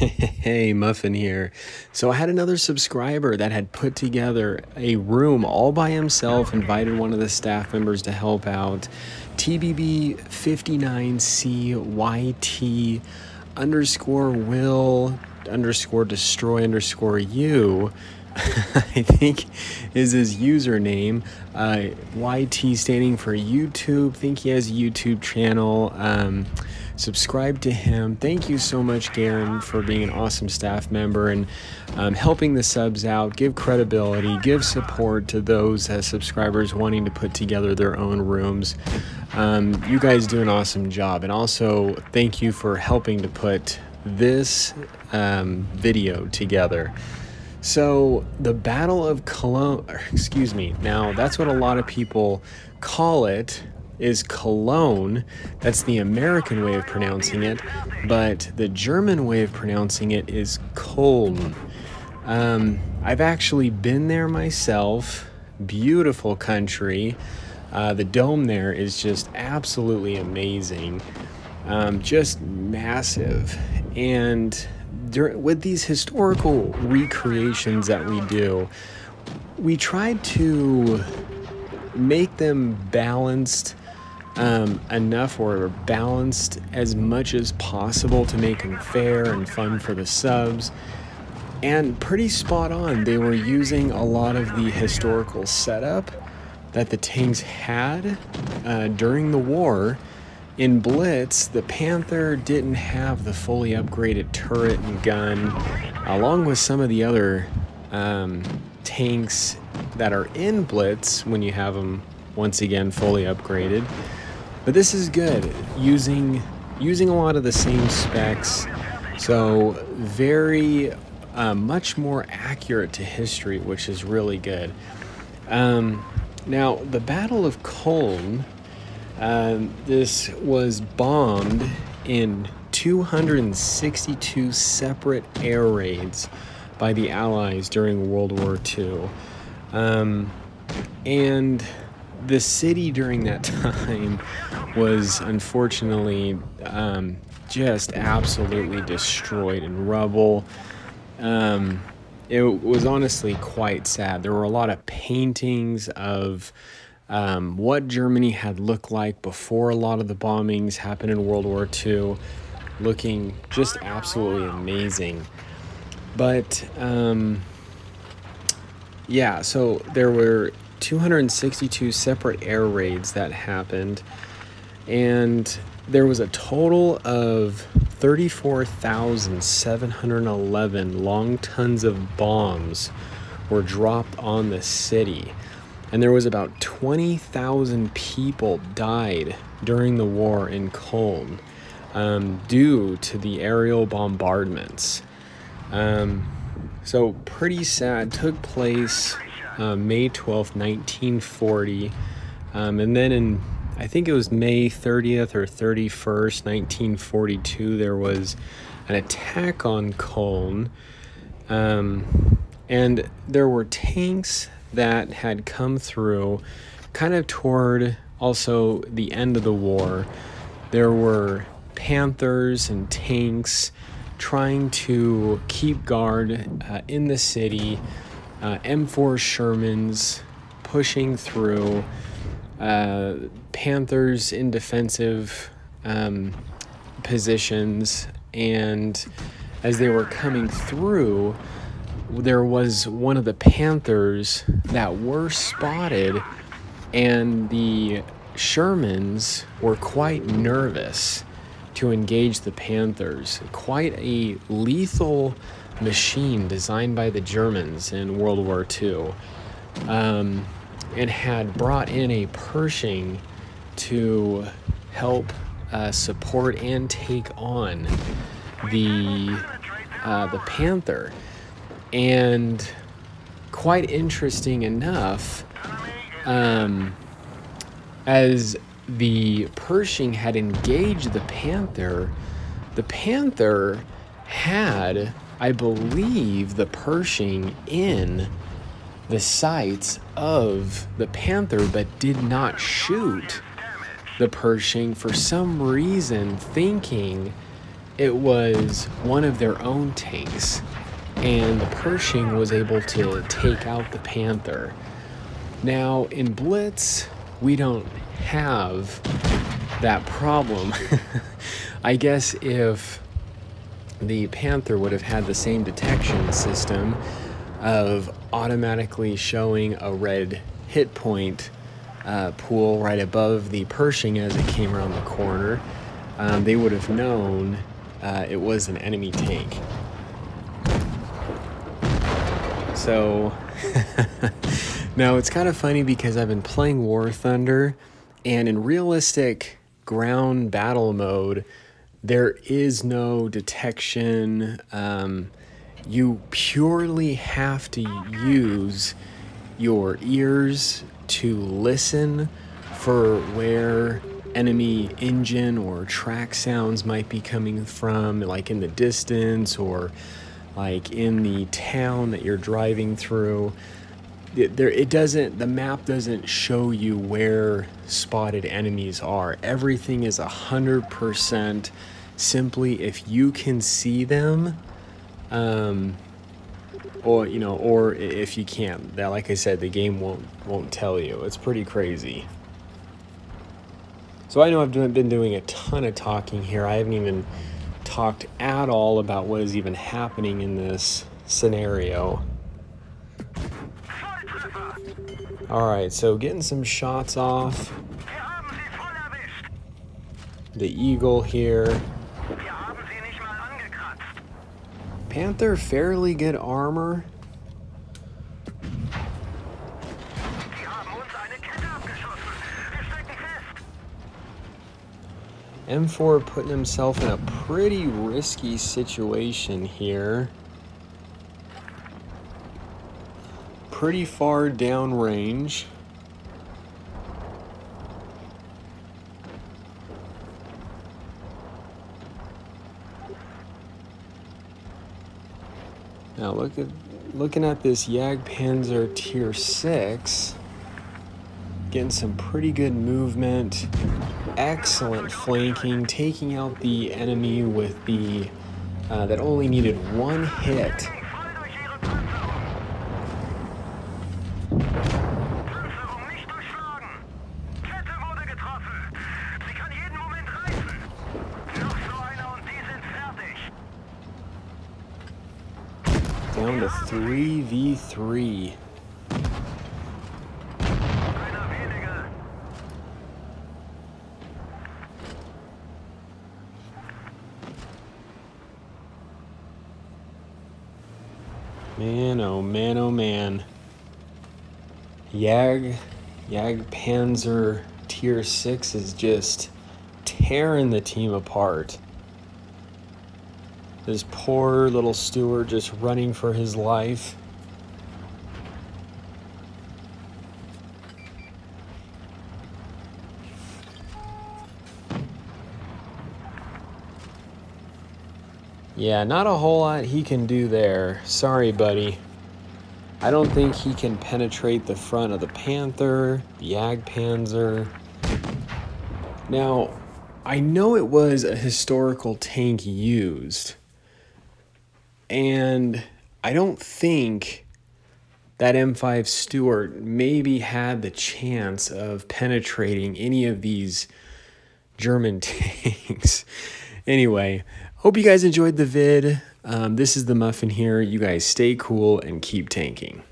Hey, Muffin here. So I had another subscriber that had put together a room all by himself, invited one of the staff members to help out. TBB 59CYT underscore will underscore destroy underscore you. I think is his username. YT standing for YouTube. Think he has a YouTube channel. Subscribe to him. Thank you so much, Garion, for being an awesome staff member and helping the subs out. Give credibility, give support to those subscribers wanting to put together their own rooms. You guys do an awesome job, and also thank you for helping to put this video together. So the Battle of Cologne, now that's what a lot of people call it, is Cologne. That's the American way of pronouncing it, but the German way of pronouncing it is Cologne. I've actually been there myself. Beautiful country. The dome there is just absolutely amazing. Just massive. And with these historical recreations that we do, we try to make them balanced enough, or balanced as much as possible, to make them fair and fun for the subs. And pretty spot on. They were using a lot of the historical setup that the tanks had during the war. In Blitz, the Panther didn't have the fully upgraded turret and gun, along with some of the other tanks that are in Blitz when you have them once again fully upgraded. But this is good, using a lot of the same specs, so very much more accurate to history, which is really good. Now, the Battle of Cologne, this was bombed in 262 separate air raids by the Allies during World War II. And the city during that time was unfortunately just absolutely destroyed in rubble. It was honestly quite sad. There were a lot of paintings of what Germany had looked like before a lot of the bombings happened in World War II, looking just absolutely amazing. But yeah, so there were 262 separate air raids that happened, and there was a total of 34,711 long tons of bombs were dropped on the city, and there was about 20,000 people died during the war in Cologne due to the aerial bombardments. So pretty sad. Took place May 12th, 1940, and then in, I think it was May 30th or 31st, 1942, there was an attack on Cologne, and there were tanks that had come through kind of toward also the end of the war. There were Panthers and tanks trying to keep guard in the city, M4 Shermans pushing through, Panthers in defensive positions, and as they were coming through, there was one of the Panthers that were spotted, and the Shermans were quite nervous to engage the Panthers. Quite a lethal machine designed by the Germans in World War II, and had brought in a Pershing to help support and take on the Panther. And quite interesting enough, as the Pershing had engaged the Panther had, I believe, the Pershing in the sights of the Panther, but did not shoot the Pershing for some reason, thinking it was one of their own tanks, and the Pershing was able to take out the Panther. Now, in Blitz, we don't have that problem. I guess if the Panther would have had the same detection system of automatically showing a red hit point pool right above the Pershing as it came around the corner, they would have known it was an enemy tank. So now it's kind of funny because I've been playing War Thunder, and in realistic ground battle mode, there is no detection. You purely have to use your ears to listen for where enemy engine or track sounds might be coming from, like in the distance or like in the town that you're driving through. The map doesn't show you where spotted enemies are. Everything is 100% simply if you can see them, or if you can't. That, like I said, the game won't tell you. It's pretty crazy. So I know I've been doing a ton of talking here. I haven't even talked at all about what is even happening in this scenario. Alright, so getting some shots off. The Eagle here. Panther, fairly good armor. M4 putting himself in a pretty risky situation here. Pretty far downrange. Now looking at this Jagdpanzer Tier 6, getting some pretty good movement, excellent flanking, taking out the enemy with the that only needed one hit. Down to 3v3. Man, oh man, oh man. Jagdpanzer Tier 6 is just tearing the team apart. This poor little Stewart just running for his life. Yeah, not a whole lot he can do there. Sorry, buddy. I don't think he can penetrate the front of the Panther, the Jagdpanzer. Now, I know it was a historical tank used, and I don't think that M5 Stewart maybe had the chance of penetrating any of these German tanks. Anyway, hope you guys enjoyed the vid. This is the Muffin here. You guys stay cool and keep tanking.